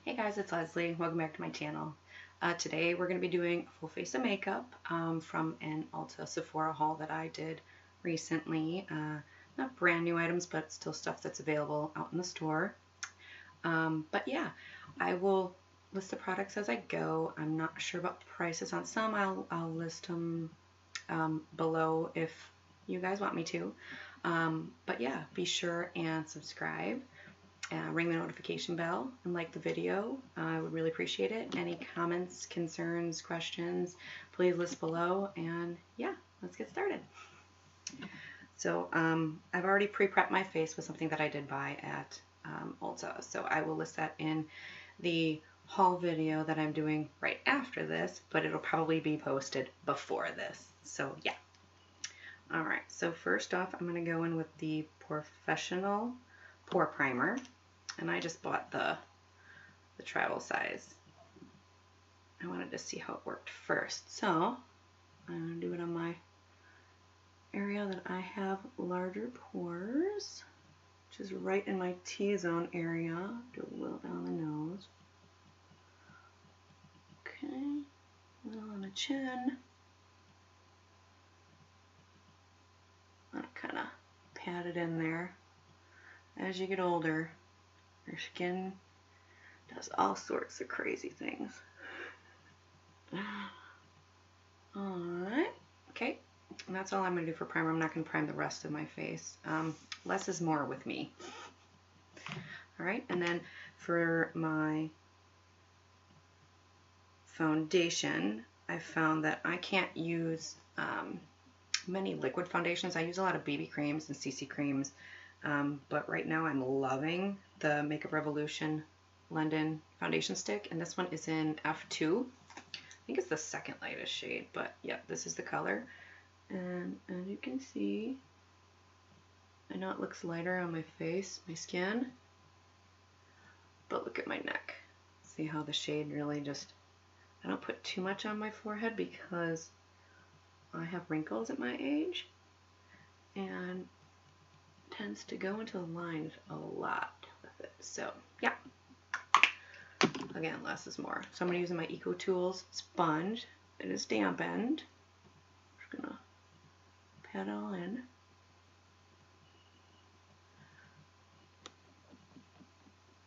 Hey guys, it's Leslie. Welcome back to my channel. Today we're going to be doing a full face of makeup from an Ulta Sephora haul that I did recently. Not brand new items, but still stuff that's available out in the store. But yeah, I will list the products as I go. I'm not sure about prices on some. I'll list them below if you guys want me to. But yeah, be sure and subscribe. Ring the notification bell and like the video. I would really appreciate it. Any comments, concerns, questions, please list below. And yeah, let's get started. So I've already pre-prepped my face with something that I did buy at Ulta. So I will list that in the haul video that I'm doing right after this, but it'll probably be posted before this. So yeah. Alright, so first off, I'm going to go in with the Professional Pore Primer. And I just bought the travel size. I wanted to see how it worked first. So I'm going to do it on my area that I have larger pores, which is right in my T-zone area. Do a little down the nose. Okay, a little on the chin. I'm going to kind of pat it in there. As you get older, your skin does all sorts of crazy things. Alright, okay, and that's all I'm going to do for primer. I'm not going to prime the rest of my face. Less is more with me. Alright, and then for my foundation, I found that I can't use many liquid foundations. I use a lot of BB creams and CC creams. But right now I'm loving the Makeup Revolution London foundation stick, and this one is in F2. I think it's the second lightest shade, but yeah, this is the color. And as you can see, I know it looks lighter on my face, my skin, but look at my neck. See how the shade really just, I don't put too much on my forehead because I have wrinkles at my age, and tends to go into the lines a lot with it. So yeah, again, less is more. So I'm going to use my Eco Tools sponge. It is dampened. I'm just going to pat it all in.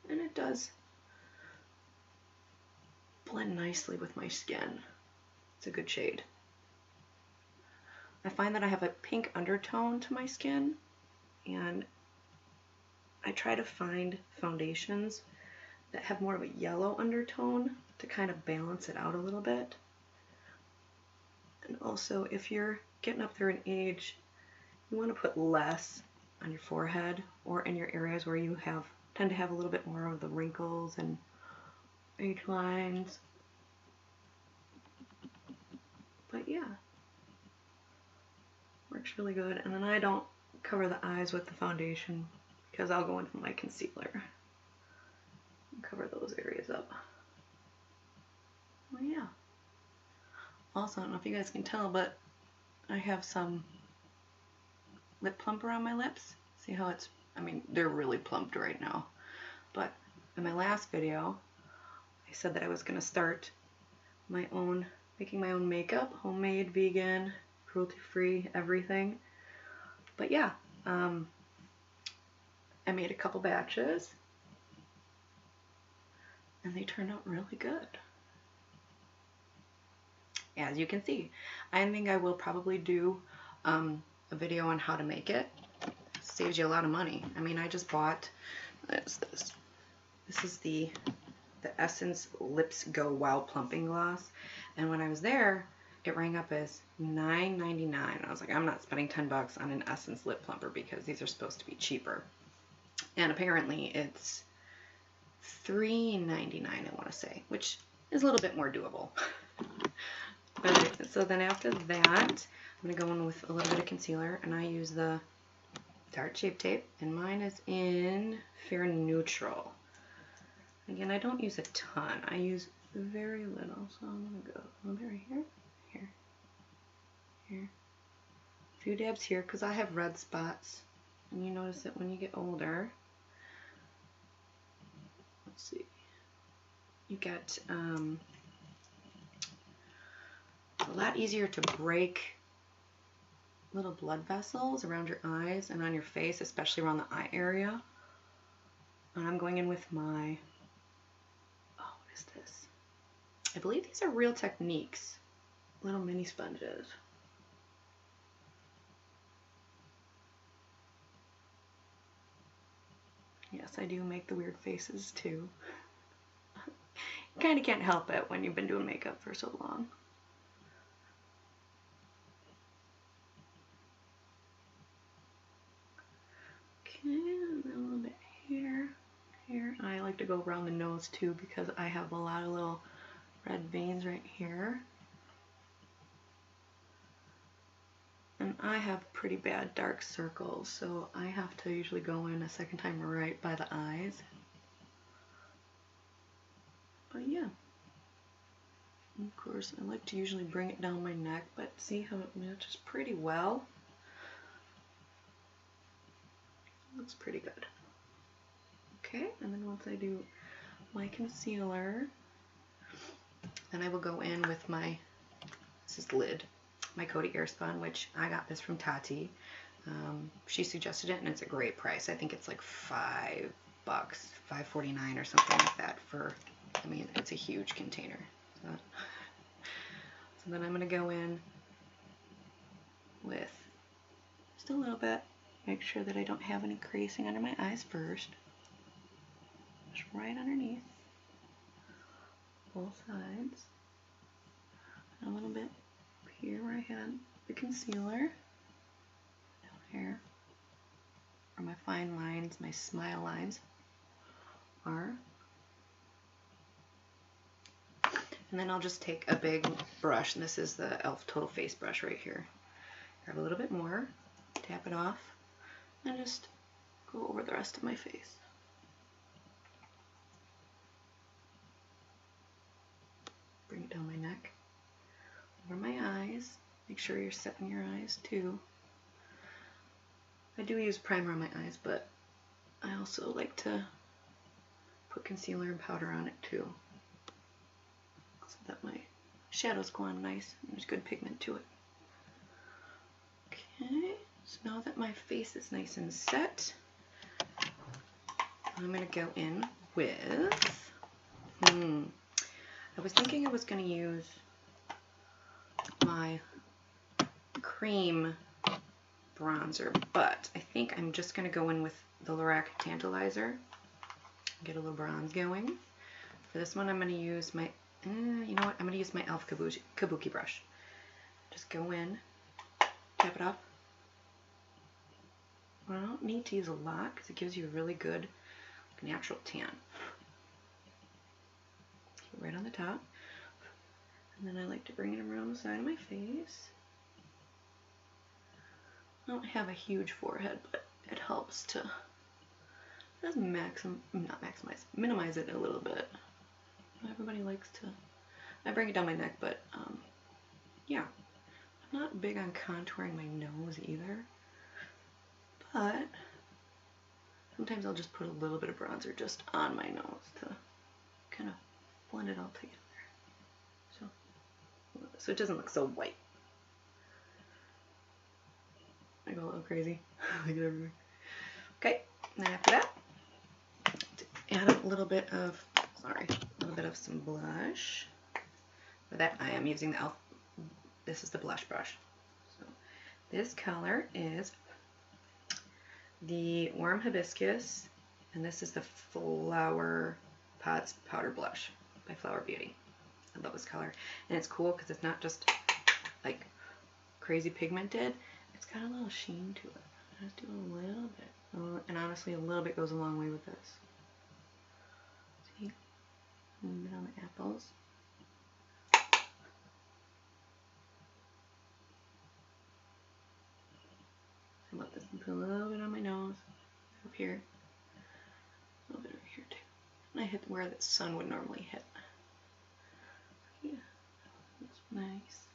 And it does blend nicely with my skin. It's a good shade. I find that I have a pink undertone to my skin, and I try to find foundations that have more of a yellow undertone to kind of balance it out a little bit. And also, if you're getting up there in age, you want to put less on your forehead or in your areas where you tend to have a little bit more of the wrinkles and age lines. But yeah, works really good. And then I don't cover the eyes with the foundation because I'll go in with my concealer and cover those areas up. Well, yeah. Also, I don't know if you guys can tell, but I have some lip plumper on my lips. See how it's, I mean, they're really plumped right now. But in my last video, I said that I was going to start making my own makeup, homemade, vegan, cruelty-free, everything. But yeah, I made a couple batches, and they turned out really good. As you can see, I think I will probably do a video on how to make it. It saves you a lot of money. I mean, I just bought this. This is the Essence Lips Go Wow Plumping Gloss, and when I was there, it rang up as $9.99. I was like, I'm not spending 10 bucks on an Essence lip plumper because these are supposed to be cheaper. And apparently it's $3.99, I want to say, which is a little bit more doable. But, so then after that, I'm going to go in with a little bit of concealer, and I use the Tarte Shape Tape, and mine is in Fair Neutral. Again, I don't use a ton. I use very little, so I'm going to go a little bit right here. Here, a few dabs here because I have red spots, and you notice that when you get older. Let's see, you get a lot easier to break little blood vessels around your eyes and on your face, especially around the eye area. And I'm going in with my, oh, what is this? I believe these are Real Techniques, little mini sponges. Yes, I do make the weird faces too. You kind of can't help it when you've been doing makeup for so long. Okay, and then a little bit here. And I like to go around the nose too because I have a lot of little red veins right here. And I have pretty bad dark circles, so I have to usually go in a second time right by the eyes. But yeah. And of course, I like to usually bring it down my neck, but see how it matches pretty well. Looks pretty good. Okay, and then once I do my concealer, then I will go in with my, this is lid, my Coty Airspun, which I got this from Tarte. She suggested it, and it's a great price. I think it's like $5, $5.49 or something like that for, I mean, it's a huge container. So then I'm going to go in with just a little bit. Make sure that I don't have any creasing under my eyes first. Just right underneath both sides. And a little bit up here where I had the concealer. Down here where my fine lines, my smile lines are. And then I'll just take a big brush, and this is the e.l.f. Total Face brush right here. Grab a little bit more, tap it off, and just go over the rest of my face. Bring it down my neck, over my eyes. Make sure you're setting your eyes too. I do use primer on my eyes, but I also like to put concealer and powder on it too, so that my shadows go on nice and there's good pigment to it. Okay, so now that my face is nice and set, I'm going to go in with, I was thinking I was going to use my cream bronzer, but I think I'm just going to go in with the Lorac Tantalizer, get a little bronze going. For this one I'm going to use my, you know what, I'm going to use my e.l.f. Kabuki brush. Just go in, tap it off. I don't need to use a lot because it gives you a really good natural tan. Right on the top. And then I like to bring it around the side of my face. I don't have a huge forehead, but it helps to just minimize it a little bit. Everybody likes to, I bring it down my neck, but yeah. I'm not big on contouring my nose either, but sometimes I'll just put a little bit of bronzer just on my nose to kind of blend it all together. So it doesn't look so white. I go a little crazy. Look at everything. Okay, and then after that, add a little bit of, some blush. For that I am using the e.l.f. This is the blush brush. So this color is the Warm Hibiscus, and this is the Flower Pots Powder Blush by Flower Beauty. I love this color, and it's cool because it's not just like crazy pigmented. It's got a little sheen to it. I just do a little bit, and honestly, a little bit goes a long way with this. See, a little bit on the apples. I love this. Put a little bit on my nose, up here, a little bit over here too. And I hit where the sun would normally hit. Yeah, that's nice.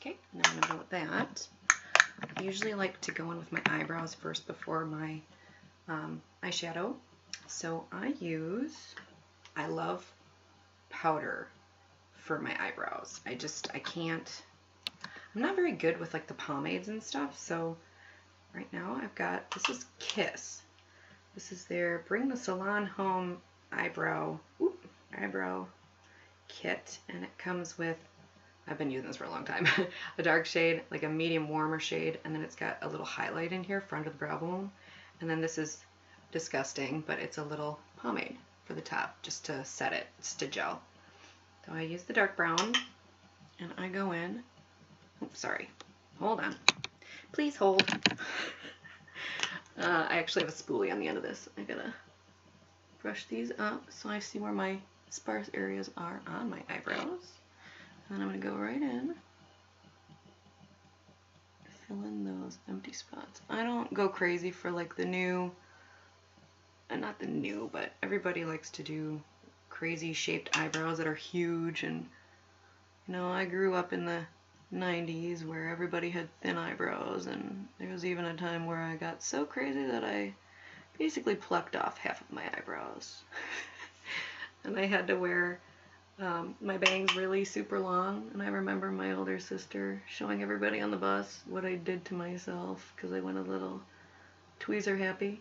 Okay, now I'm done with that. I usually like to go in with my eyebrows first before my eyeshadow. So I love powder for my eyebrows. I can't, I'm not very good with like the pomades and stuff, so right now I've got, this is Kiss. This is their Bring the Salon Home eyebrow kit, and it comes with, I've been using this for a long time, a dark shade, like a medium warmer shade, and then it's got a little highlight in here, front of the brow bone, and then this is disgusting, but it's a little pomade for the top, just to set it, it's to gel. So I use the dark brown, and I go in, oops, sorry, hold on, please hold. I actually have a spoolie on the end of this. I gotta brush these up so I see where my sparse areas are on my eyebrows. And then I'm gonna go right in, fill in those empty spots. I don't go crazy for like the new, and not the new, but everybody likes to do crazy shaped eyebrows that are huge, and you know, I grew up in the 90s where everybody had thin eyebrows, and there was even a time where I got so crazy that I basically plucked off half of my eyebrows. And I had to wear my bangs really super long, and I remember my older sister showing everybody on the bus what I did to myself because I went a little tweezer happy.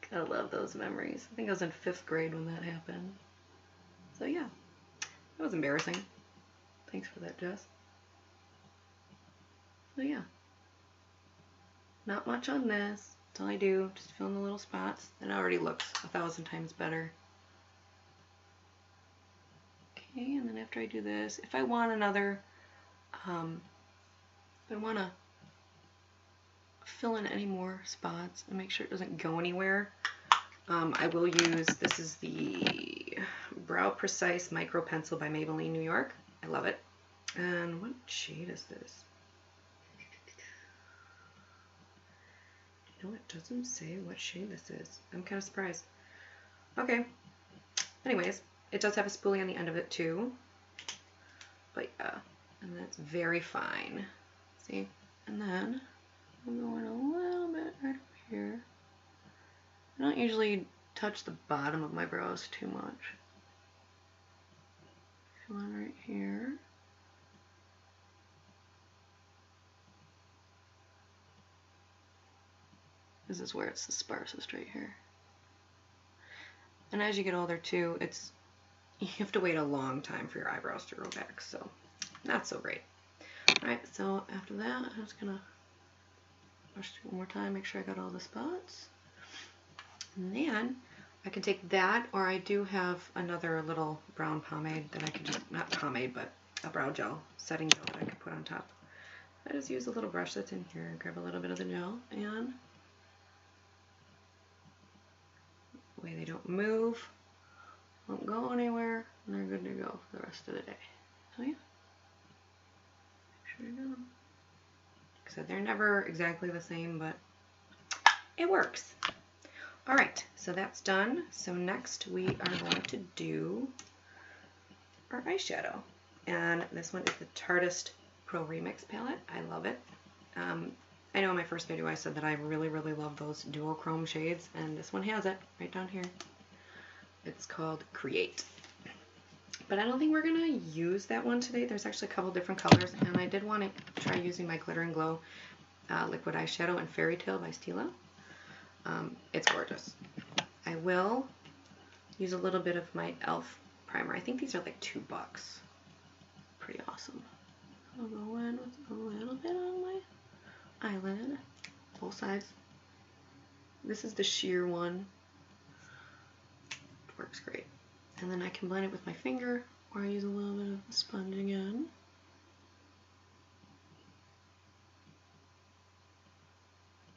Gotta love those memories. I think I was in 5th grade when that happened. So yeah, that was embarrassing. Thanks for that, Jess. So yeah, not much on this. That's all I do, just fill in the little spots. It already looks 1,000 times better. Okay, and then after I do this, if I want another, if I want to fill in any more spots and make sure it doesn't go anywhere, I will use, this is the Brow Precise Micro Pencil by Maybelline New York. I love it. And what shade is this? You know, it doesn't say what shade this is. I'm kind of surprised. Okay. Anyways, it does have a spoolie on the end of it too. But yeah, and that's very fine. See? And then I'm going a little bit right over here. I don't usually touch the bottom of my brows too much. One right here. This is where it's the sparsest right here. And as you get older too, you have to wait a long time for your eyebrows to grow back, so not so great. Alright, so after that, I'm just gonna brush through one more time, make sure I got all the spots. And then I can take that, or I do have another little brown pomade that I can just, not pomade, but a brow gel, setting gel that I can put on top. I just use a little brush that's in here, grab a little bit of the gel, and that way they don't move, won't go anywhere, and they're good to go for the rest of the day. So yeah, make sure you do them. Like I said, they're never exactly the same, but it works. Alright, so that's done. So next we are going to do our eyeshadow. And this one is the Tarte Pro Remix palette. I love it. I know in my first video I said that I really, really love those duochrome shades, and this one has it right down here. It's called Create. But I don't think we're going to use that one today. There's actually a couple different colors, and I did want to try using my Glitter and Glow liquid eyeshadow in Fairy Tale by Stila. It's gorgeous. I will use a little bit of my e.l.f. primer. I think these are like $2. Pretty awesome. I'll go in with a little bit on my eyelid, both sides. This is the sheer one. It works great. And then I can blend it with my finger, or I use a little bit of a sponge again.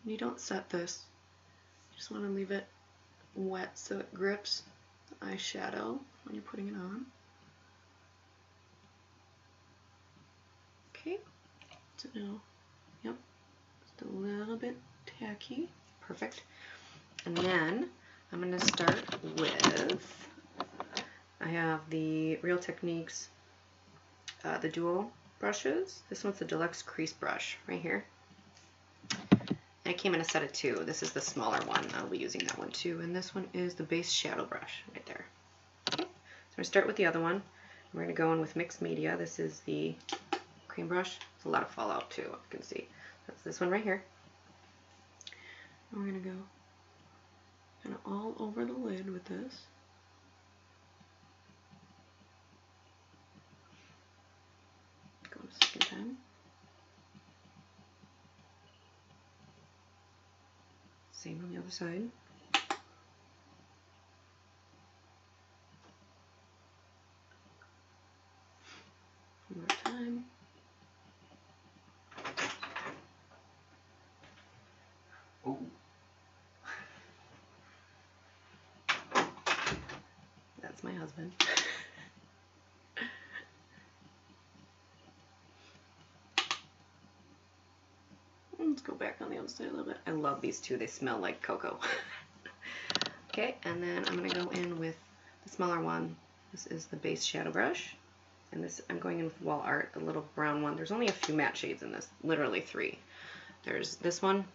You don't set this. You just want to leave it wet so it grips the eyeshadow when you're putting it on. Okay, so now, yep, just a little bit tacky. Perfect. And then I'm going to start with, I have the Real Techniques, the Duo brushes. This one's the Deluxe Crease Brush right here. And it came in a set of 2. This is the smaller one. I'll be using that one too. And this one is the Base Shadow Brush right there. Okay. going to start with the other one. We're going to go in with mixed media. This is the cream brush. There's a lot of fallout too, you can see. That's this one right here. And we're going to go kind of all over the lid with this. Go a second time. Same on the other side. One more time. Oh. That's my husband. Let's go back on the other side a little bit. I love these two. They smell like cocoa. Okay, and then I'm going to go in with the smaller one. This is the base shadow brush. And this, I'm going in with Wall Art, the little brown one. There's only a few matte shades in this, literally 3. There's this one,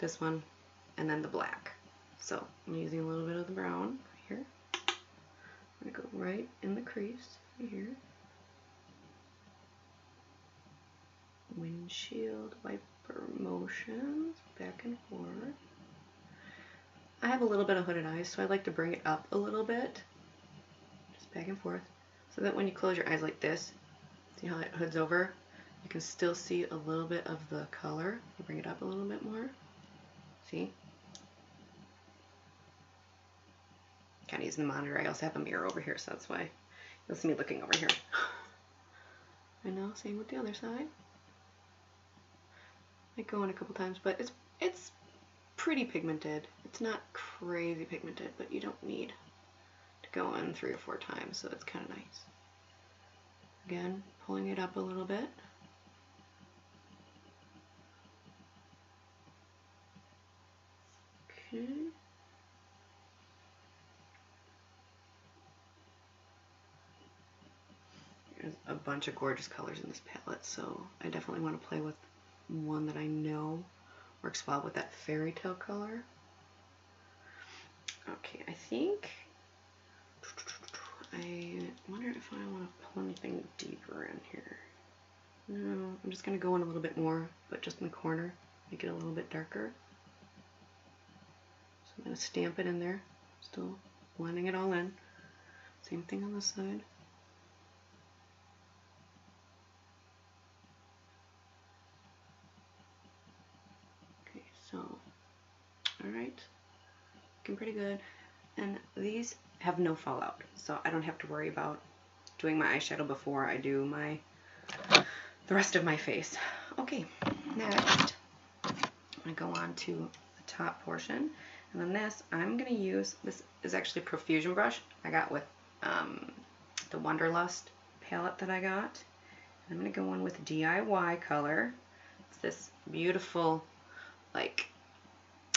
and then the black. So I'm using a little bit of the brown right here. I'm going to go right in the crease right here. Windshield wiper motions, back and forth. I have a little bit of hooded eyes, so I like to bring it up a little bit. Just back and forth. So that when you close your eyes like this, see how it hoods over? You can still see a little bit of the color. You bring it up a little bit more. See? Kind of using the monitor. I also have a mirror over here, so that's why you'll see me looking over here. And now same with the other side. I go in a couple times, but it's pretty pigmented. It's not crazy pigmented, but you don't need to go in 3 or 4 times, so it's kind of nice. Again, pulling it up a little bit. Okay. There's a bunch of gorgeous colors in this palette, so I definitely want to play with one that I know works well with that fairy tale color. Okay, I think I wonder if I want to pull anything deeper in here. No, I'm just going to go in a little bit more, but just in the corner, make it a little bit darker. So I'm going to stamp it in there, still blending it all in. Same thing on this side. Okay, so, alright, looking pretty good. And these have no fallout, so I don't have to worry about doing my eyeshadow before I do the rest of my face. Okay, next I'm going to go on to the top portion, and then this I'm going to use, this is actually a profusion brush I got with the Wonderlust palette that I got. And I'm going to go in with DIY color. It's this beautiful, like,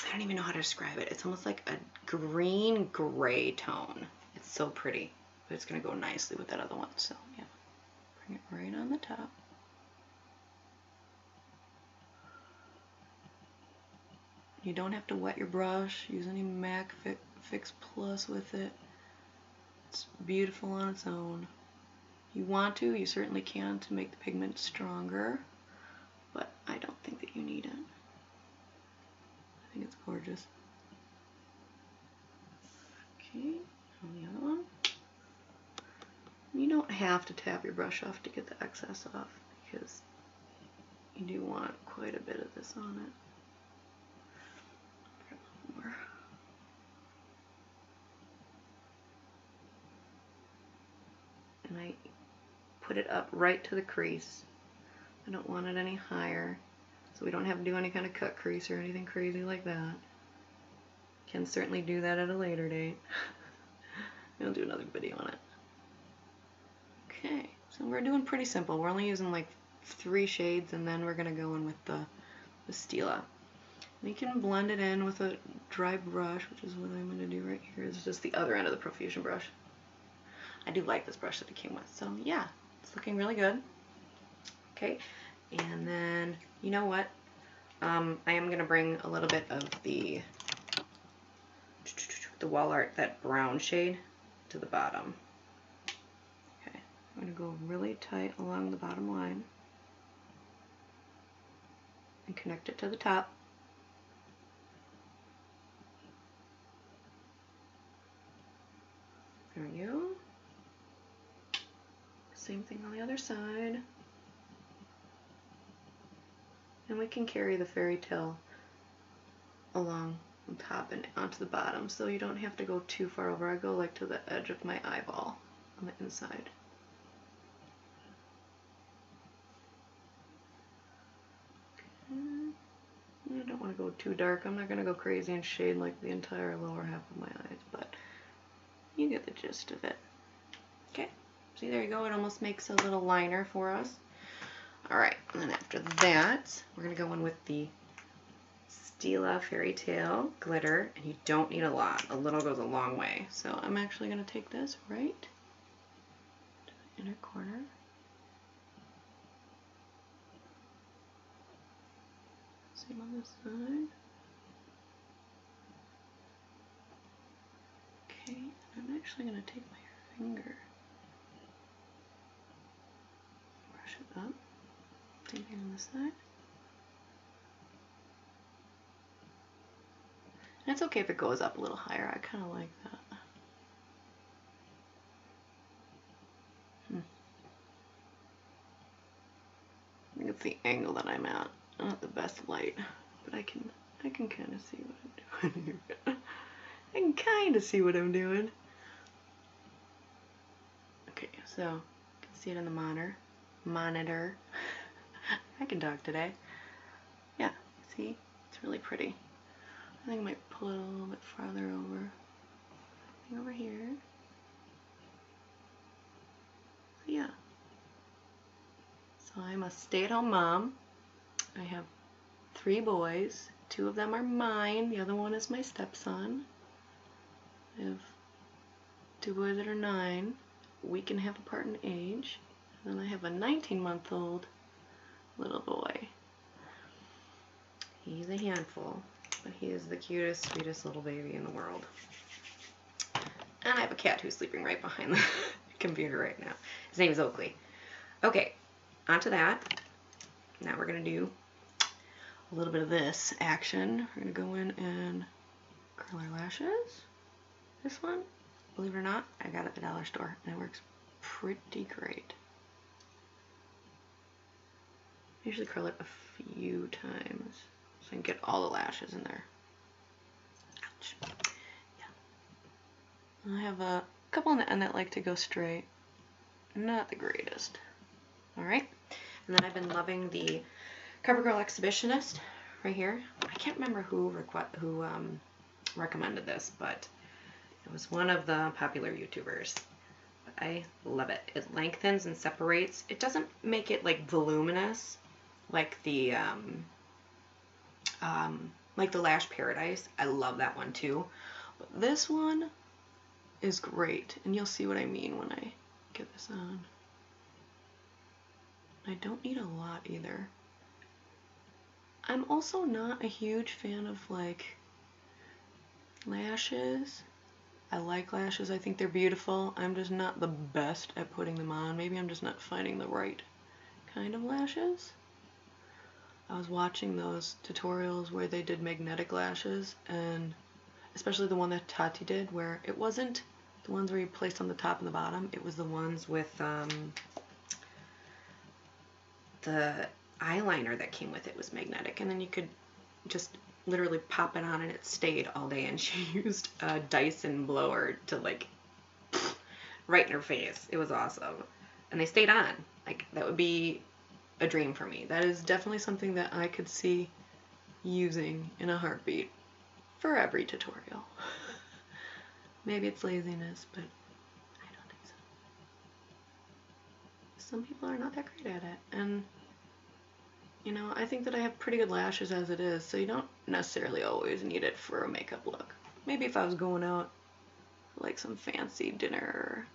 I don't even know how to describe it. It's almost like a green gray tone. It's so pretty, but it's going to go nicely with that other one. So yeah, bring it right on the top. You don't have to wet your brush. Use any MAC Fix Plus with it. It's beautiful on its own. If you want to, you certainly can to make the pigment stronger, but I don't think that you need it. I think it's gorgeous. Okay, on the other one. You don't have to tap your brush off to get the excess off, because you do want quite a bit of this on it. A little more. And I put it up right to the crease. I don't want it any higher, so we don't have to do any kind of cut crease or anything crazy like that. Can certainly do that at a later date. We'll do another video on it. Okay, so we're doing pretty simple. We're only using like 3 shades, and then we're going to go in with the Stila. We can blend it in with a dry brush, which is what I'm going to do right here. It's just the other end of the profusion brush. I do like this brush that it came with, so yeah, it's looking really good. Okay, and then, you know what? I am going to bring a little bit of the Wall Art, that brown shade, to the bottom. I'm going to go really tight along the bottom line and connect it to the top. There we go. Same thing on the other side. And we can carry the fairy tale along the top and onto the bottom, so you don't have to go too far over. I go like to the edge of my eyeball on the inside. I don't want to go too dark. I'm not going to go crazy and shade like the entire lower half of my eyes, but you get the gist of it. Okay, see, there you go. It almost makes a little liner for us. Alright, and then after that, we're going to go in with the Stila Fairy Tale glitter, and you don't need a lot. A little goes a long way. So I'm actually going to take this right to the inner corner. Same on this side. Okay, I'm actually going to take my finger, brush it up. Same thing on this side. And it's okay if it goes up a little higher. I kind of like that. I think it's the angle that I'm at. Not the best light, but I can kind of see what I'm doing here. I can kind of see what I'm doing. Okay, so you can see it in the monitor. I can talk today. Yeah, see? It's really pretty. I think I might pull it a little bit farther over here. So yeah. So I'm a stay-at-home mom. I have 3 boys. 2 of them are mine. The other one is my stepson. I have 2 boys that are 9, a week and a half apart in age. And then I have a 19-month-old little boy. He's a handful, but he is the cutest, sweetest little baby in the world. And I have a cat who's sleeping right behind the computer right now. His name is Oakley. Okay, onto that. Now we're going to do a little bit of this action. We're going to go in and curl our lashes. This one, believe it or not, I got it at the dollar store, and it works pretty great. I usually curl it a few times so I can get all the lashes in there. Ouch. Yeah. I have a couple on the end that like to go straight. Not the greatest. Alright. And then I've been loving the CoverGirl Exhibitionist right here. I can't remember who recommended this, but it was one of the popular YouTubers. I love it. It lengthens and separates. It doesn't make it like voluminous like the Lash Paradise. I love that one too. But this one is great, and you'll see what I mean when I get this on. I don't need a lot either. I'm also not a huge fan of like lashes. I like lashes. I think they're beautiful. I'm just not the best at putting them on. Maybe I'm just not finding the right kind of lashes. I was watching those tutorials where they did magnetic lashes, and especially the one that Tarte did, where it wasn't the ones where you placed on the top and the bottom. It was the ones with the eyeliner that came with it was magnetic, and then you could just literally pop it on and it stayed all day, and she used a Dyson blower to like right in her face. It was awesome. And they stayed on. Like, that would be a dream for me. That is definitely something that I could see using in a heartbeat for every tutorial. Maybe it's laziness, but I don't think so. Some people are not that great at it, and you know, I think that I have pretty good lashes as it is, so you don't necessarily always need it for a makeup look. Maybe if I was going out for like some fancy dinner or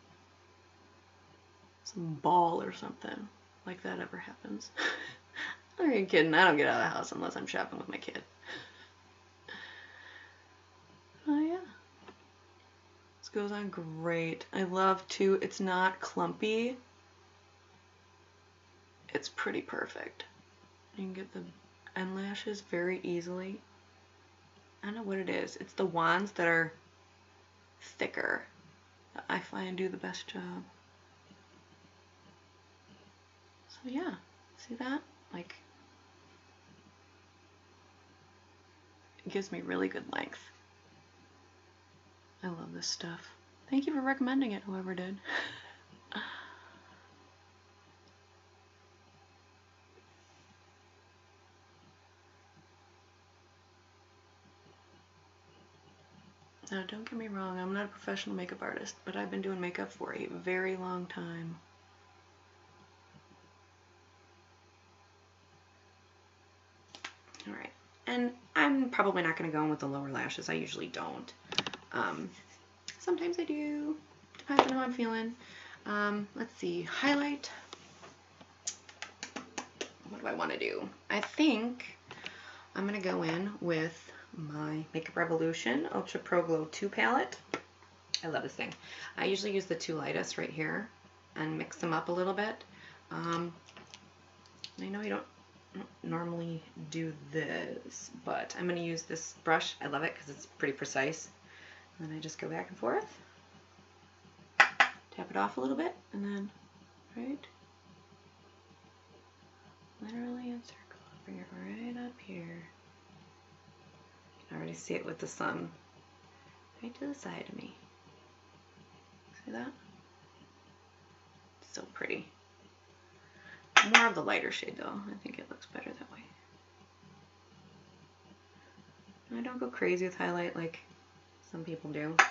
some ball or something, like that ever happens. I'm even kidding, I don't get out of the house unless I'm shopping with my kid. Oh yeah. This goes on great. I love too, it's not clumpy. it's pretty perfect. You can get the end lashes very easily. I don't know what it is. It's the wands that are thicker that I find do the best job. So yeah, see that? Like, it gives me really good length. I love this stuff. Thank you for recommending it, whoever did. Now, don't get me wrong, I'm not a professional makeup artist, but I've been doing makeup for a very long time. Alright, and I'm probably not going to go in with the lower lashes. I usually don't. Sometimes I do. Depends on how I'm feeling. Let's see, highlight. What do I want to do? I think I'm going to go in with my Makeup Revolution Ultra Pro Glow 2 palette. I love this thing. I usually use the two lightest right here and mix them up a little bit. I know you don't normally do this, but I'm going to use this brush. I love it because it's pretty precise. And then I just go back and forth, tap it off a little bit, and then, right, literally in circle, bring it right up here. I already see it with the sun right to the side of me. See that? It's so pretty. More of the lighter shade though. I think it looks better that way. I don't go crazy with highlight like some people do. I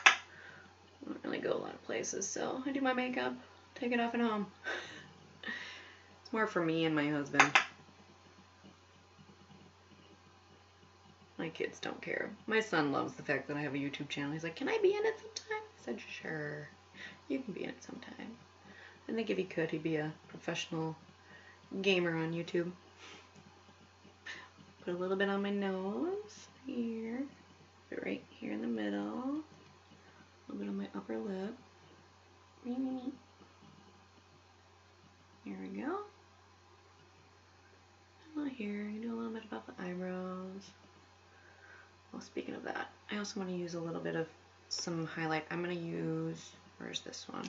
don't really go a lot of places, so I do my makeup, take it off at home. It's more for me and my husband. My kids don't care. My son loves the fact that I have a YouTube channel. He's like, can I be in it sometime? I said, sure. You can be in it sometime. I think if he could, he'd be a professional gamer on YouTube. Put a little bit on my nose here. Put it right here in the middle. A little bit on my upper lip. Here we go. And here, you do a little bit above the eyebrows. Well, speaking of that, I also want to use a little bit of some highlight. I'm going to use, where's this one?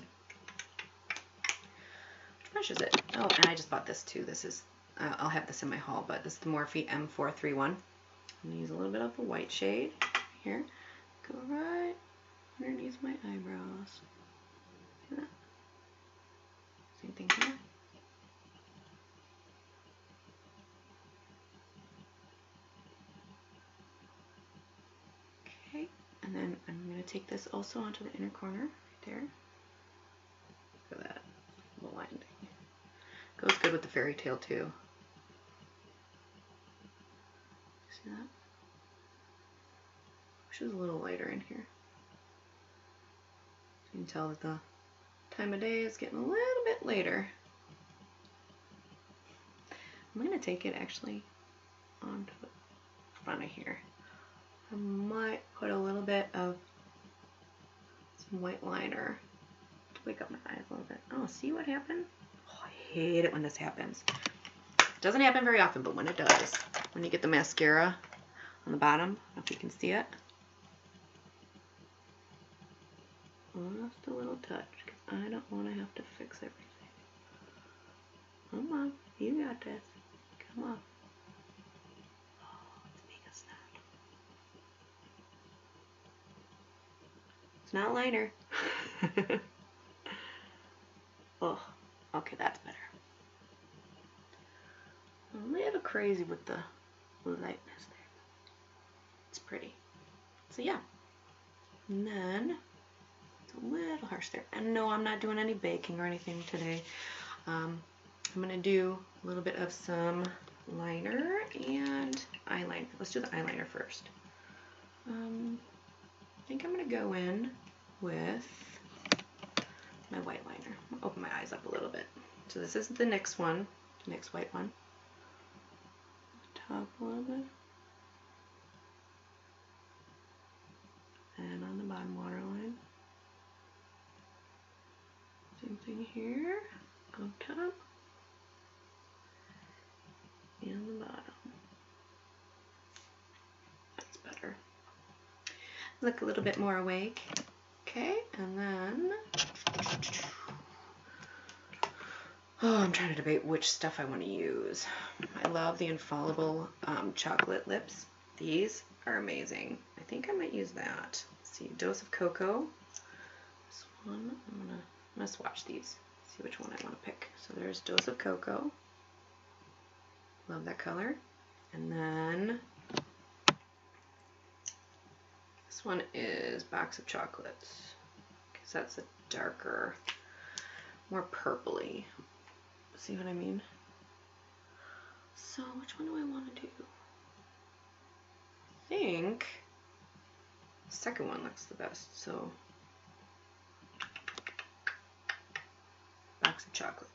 Which brush is it? Oh, and I just bought this too. This is, I'll have this in my haul, but this is the Morphe M431. I'm going to use a little bit of the white shade here. Go right underneath my eyebrows. See that? Same thing here. Okay, and then I'm going to take this also onto the inner corner, right there. Look at that little line thing. Goes good with the fairy tale too. See that? Wish it was a little lighter in here. You can tell that the time of day is getting a little bit later. I'm going to take it actually onto the front of here. I might put a little bit of some white liner to wake up my eyes a little bit. Oh, see what happened? Oh, I hate it when this happens. It doesn't happen very often, but when it does, when you get the mascara on the bottom, I don't know if you can see it. Just a little touch. I don't want to have to fix everything. Come on, you got this. Come on. Oh, it's being a snot. It's not liner. Oh, okay, that's better. I'm a little crazy with the lightness there. It's pretty. So yeah. And then it's a little harsh there. And no, I'm not doing any baking or anything today. I'm going to do a little bit of some liner and eyeliner. Let's do the eyeliner first. I think I'm going to go in with my white liner. I'll open my eyes up a little bit. So this is the NYX one, the NYX white one. Top a little bit. And on the bottom waterline. Same thing here, on top. look a little bit more awake. Okay, and then, oh, I'm trying to debate which stuff I want to use. I love the Infallible chocolate lips. These are amazing. I think I might use that. Let's see, dose of cocoa. This one, I'm gonna swatch these. See which one I want to pick. So there's dose of cocoa. Love that color. And then this one is box of chocolates, because that's a darker, more purpley. See what I mean? So which one do I want to do? I think the second one looks the best. So box of chocolate.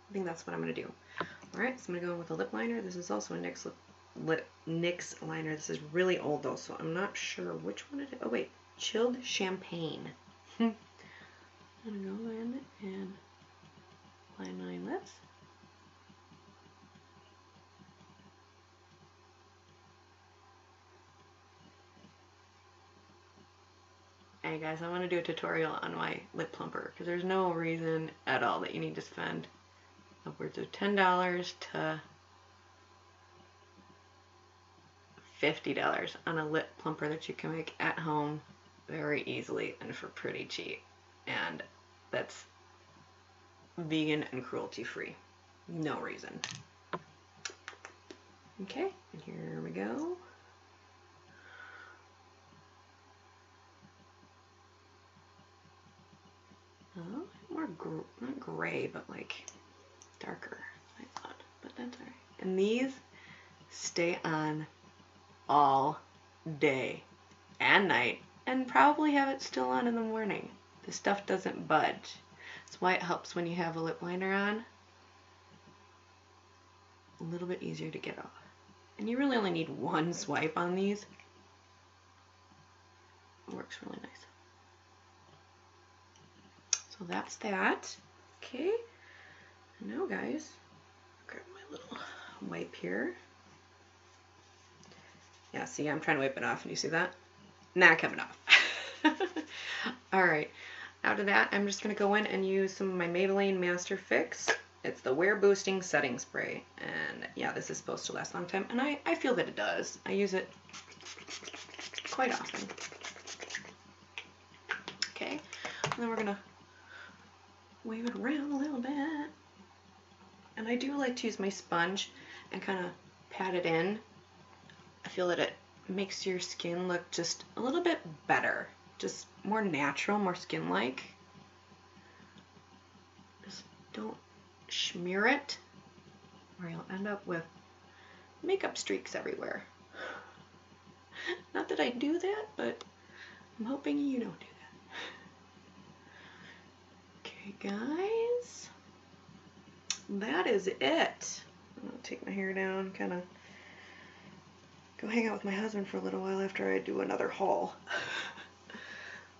I think that's what I'm going to do. Alright, so I'm going to go in with a lip liner. This is also a NYX liner. This is really old though, so I'm not sure which one it is. Oh wait, Chilled Champagne. I'm going to go in and line my lips. Hey guys, I want to do a tutorial on my lip plumper, because there's no reason at all that you need to spend upwards of $10 to $50 on a lip plumper that you can make at home very easily and for pretty cheap. And that's vegan and cruelty free. No reason. Okay, and here we go. Oh, more not gray, but like darker, I thought, but that's alright. And these stay on all day and night, and probably have it still on in the morning. The stuff doesn't budge. That's why it helps when you have a lip liner on. A little bit easier to get off. And you really only need one swipe on these. It works really nice. So that's that. Okay. And now guys, grab my little wipe here. Yeah, see, I'm trying to wipe it off. Do you see that? Not coming off. Alright. After that, I'm just going to go in and use some of my Maybelline Master Fix. It's the Wear Boosting Setting Spray. And yeah, this is supposed to last a long time. And I feel that it does. I use it quite often. Okay. And then we're going to wave it around a little bit. And I do like to use my sponge and kind of pat it in. I feel that it makes your skin look just a little bit better. Just more natural, more skin-like. Just don't smear it, or you'll end up with makeup streaks everywhere. Not that I do that, but I'm hoping you don't do that. Okay, guys. That is it. I'm going to take my hair down, kind of go hang out with my husband for a little while after I do another haul.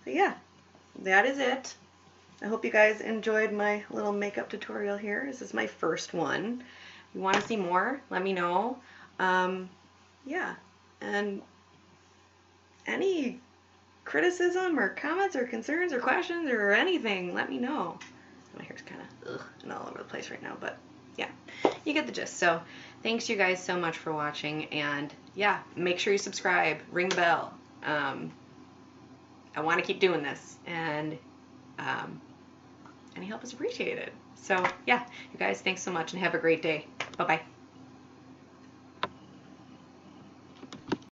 But yeah, that is it. I hope you guys enjoyed my little makeup tutorial here. This is my first one. If you want to see more, let me know. Yeah, and any criticism or comments or concerns or questions or anything, let me know. My hair's kind of and all over the place right now, but yeah, you get the gist. So thanks you guys so much for watching, and yeah, make sure you subscribe, ring the bell. I want to keep doing this, and any help is appreciated. So yeah, you guys, thanks so much and have a great day. Bye-bye.